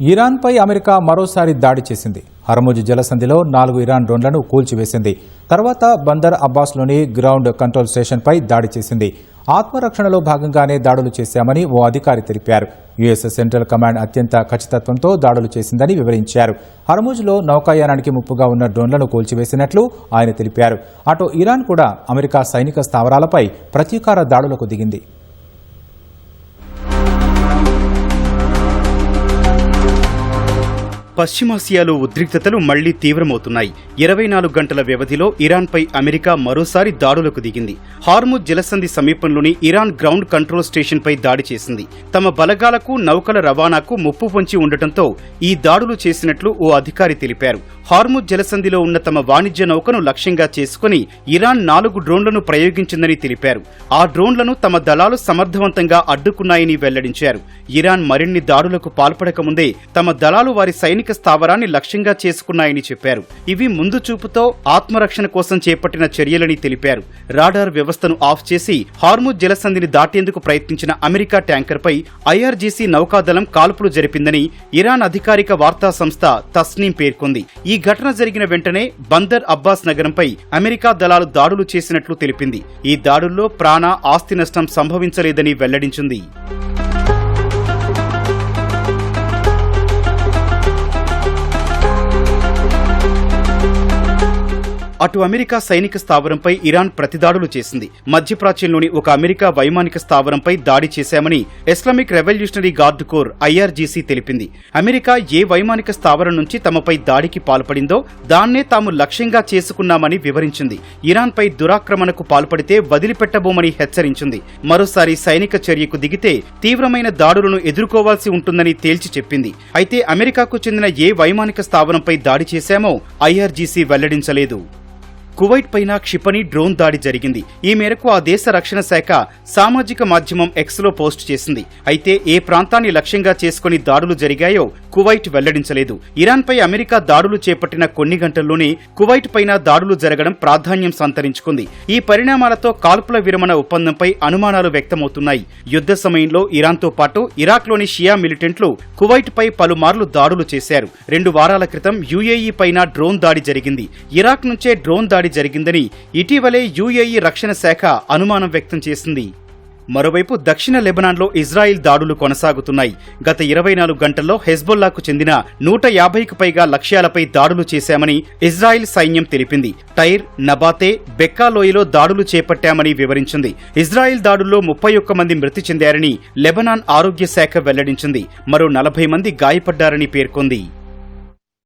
ఇరాన్పై America మరోసారి దాడి చేసింది. హర్ముజ్ జలసంధిలో 4 ఇరాన్ డ్రోన్లను కూల్చివేసింది. తర్వాత బందర్ అబ్బాస్లోని గ్రౌండ్ కంట్రోల్ స్టేషన్పై దాడి చేసింది. ఆత్మరక్షణలో భాగంగానే దాడులు చేశామని ఓ అధికారి తెలిపారు. యుఎస్ సెంట్రల్ కమాండ్ అత్యంత ఖచ్చితత్వంతో దాడులు చేసిందని వివరించారు. హర్ముజ్లో నౌకాయానానికి ముప్పుగా ఉన్న డ్రోన్లను కూల్చివేసినట్లు ఆయన తెలిపారు. అటు ఇరాన్ కూడా అమెరికా సైనిక స్థావరాలపై ప్రతీకార దాడులకు దిగింది. పశ్చిమాసియాలో ఉద్రిక్తతలు మళ్లీ తీవ్రమవుతున్నాయి. 24 గంటల వ్యవధిలో ఇరాన్పై అమెరికా మరోసారి దాడులకు దిగింది. హార్ముజ్ జలసంధి సమీపంలోని ఇరాన్ గ్రౌండ్ కంట్రోల్ స్టేషన్పై దాడి చేసింది. తమ బలగాలకు నౌకల రవాణాకు ముప్పు పొంచి ఉండటంతో ఈ దాడులు చేసినట్లు ఓ అధికారి తెలిపారు. హార్ముజ్ జలసంధిలో ఉన్న తమ వాణిజ్య నౌకను లక్ష్యంగా చేసుకుని ఇరాన్ 4 డ్రోన్లను ప్రయోగించిందని తెలిపారు. ఆ డ్రోన్లను తమ దళాలు సమర్థవంతంగా అడ్డుకున్నాయని వెల్లడించారు. ఇరాన్ మరిన్ని దాడులకు పాల్పడకముందే తమ దళాలు వారి సైనిక స్థావరాన్ని లక్ష్యంగా చేసుకున్నాయని చెప్పారు. ఇవి ముందు చూపుతో ఆత్మరక్షణ కోసం చేపట్టిన చర్యలని తెలిపారు. రాడార్ వ్యవస్థను ఆఫ్ చేసి హార్ముజ్ జలసంధిని దాటేందుకు ప్రయత్నించిన అమెరికా ట్యాంకర్పై ఐఆర్జీసీ నౌకాదళం కాల్పులు జరిపిందని ఇరాన్ అధికారిక వార్తా సంస్థ తస్నీం పేర్కొంది. ఈ ఘటన జరిగిన వెంటనే బందర్ అబ్బాస్ నగరంపై అమెరికా దళాలు దాడులు చేసినట్లు తెలిపింది. ఈ దాడుల్లో ప్రాణ, ఆస్తి నష్టం సంభవించలేదని వెల్లడించింది. అటు అమెరికా సైనిక స్థావరంపై ఇరాన్ ప్రతిదాడులు చేసింది. మధ్యప్రాచ్యంలోని ఒక అమెరికా వైమానిక స్థావరంపై దాడి చేశామని Islamic revolutionary guard corps IRGC తెలిపింది. అమెరికా ఏ వైమానిక స్థావరం నుంచి తమపై దాడికి పాల్పడిందో దాన్నే తాము లక్ష్యంగా చేసుకున్నామని వివరించింది. ఇరాన్పై దురాక్రమణకు పాల్పడితే వదిలిపెట్టబోమని హెచ్చరించింది. మరోసారి సైనిక చర్యకు దిగితే తీవ్రమైన దాడులను ఎదుర్కోవాల్సి ఉంటుందని తేల్చి చెప్పింది. అయితే అమెరికాకు చెందిన ఏ వైమానిక స్థావరంపై దాడి చేశామో ఐఆర్జీసీ వెల్లడించలేదు. కువైట్ పైన క్షిపణి డ్రోన్ దాడి జరిగింది. ఈ మేరకు ఆ దేశ రక్షణ శాఖ సామాజిక మాధ్యమం ఎక్స్లో పోస్ట్ చేసింది. అయితే ఏ ప్రాంతాన్ని లక్ష్యంగా చేసుకుని దాడులు జరిగాయో కువైట్ వెల్లడించలేదు. ఇరాన్పై అమెరికా దాడులు చేపట్టిన కొన్ని గంటల్లోనే కువైట్ పైన దాడులు జరగడం ప్రాధాన్యం సంతరించుకుంది. ఈ పరిణామాలతో కాల్పుల విరమణ ఒప్పందంపై అనుమానాలు వ్యక్తమవుతున్నాయి. యుద్ధ సమయంలో ఇరాన్తో పాటు ఇరాక్లోని షియా మిలిటెంట్లు కువైట్ పై పలుమార్లు దాడులు చేశారు. 2 వారాల క్రితం యుఏఈ పైన డ్రోన్ దాడి జరిగింది. ఇరాక్ నుంచే డ్రోన్ దాడి జరిగిందని ఇటీవలే యుఏఈ రక్షణ శాఖ అనుమానం వ్యక్తం చేసింది. మరోవైపు దక్షిణ లెబనాన్లో ఇజ్రాయిల్ దాడులు కొనసాగుతున్నాయి. గత 24 గంటల్లో హెజ్బొల్లాకు చెందిన 150కు పైగా లక్ష్యాలపై దాడులు చేశామని ఇజ్రాయిల్ సైన్యం తెలిపింది. టైర్, నబాతే, బెక్కా లోయలో దాడులు చేపట్టామని వివరించింది. ఇజ్రాయిల్ దాడుల్లో 31 మంది మృతి చెందారని లెబనాన్ ఆరోగ్య శాఖ వెల్లడించింది. మరో 40 మంది గాయపడ్డారని పేర్కొంది.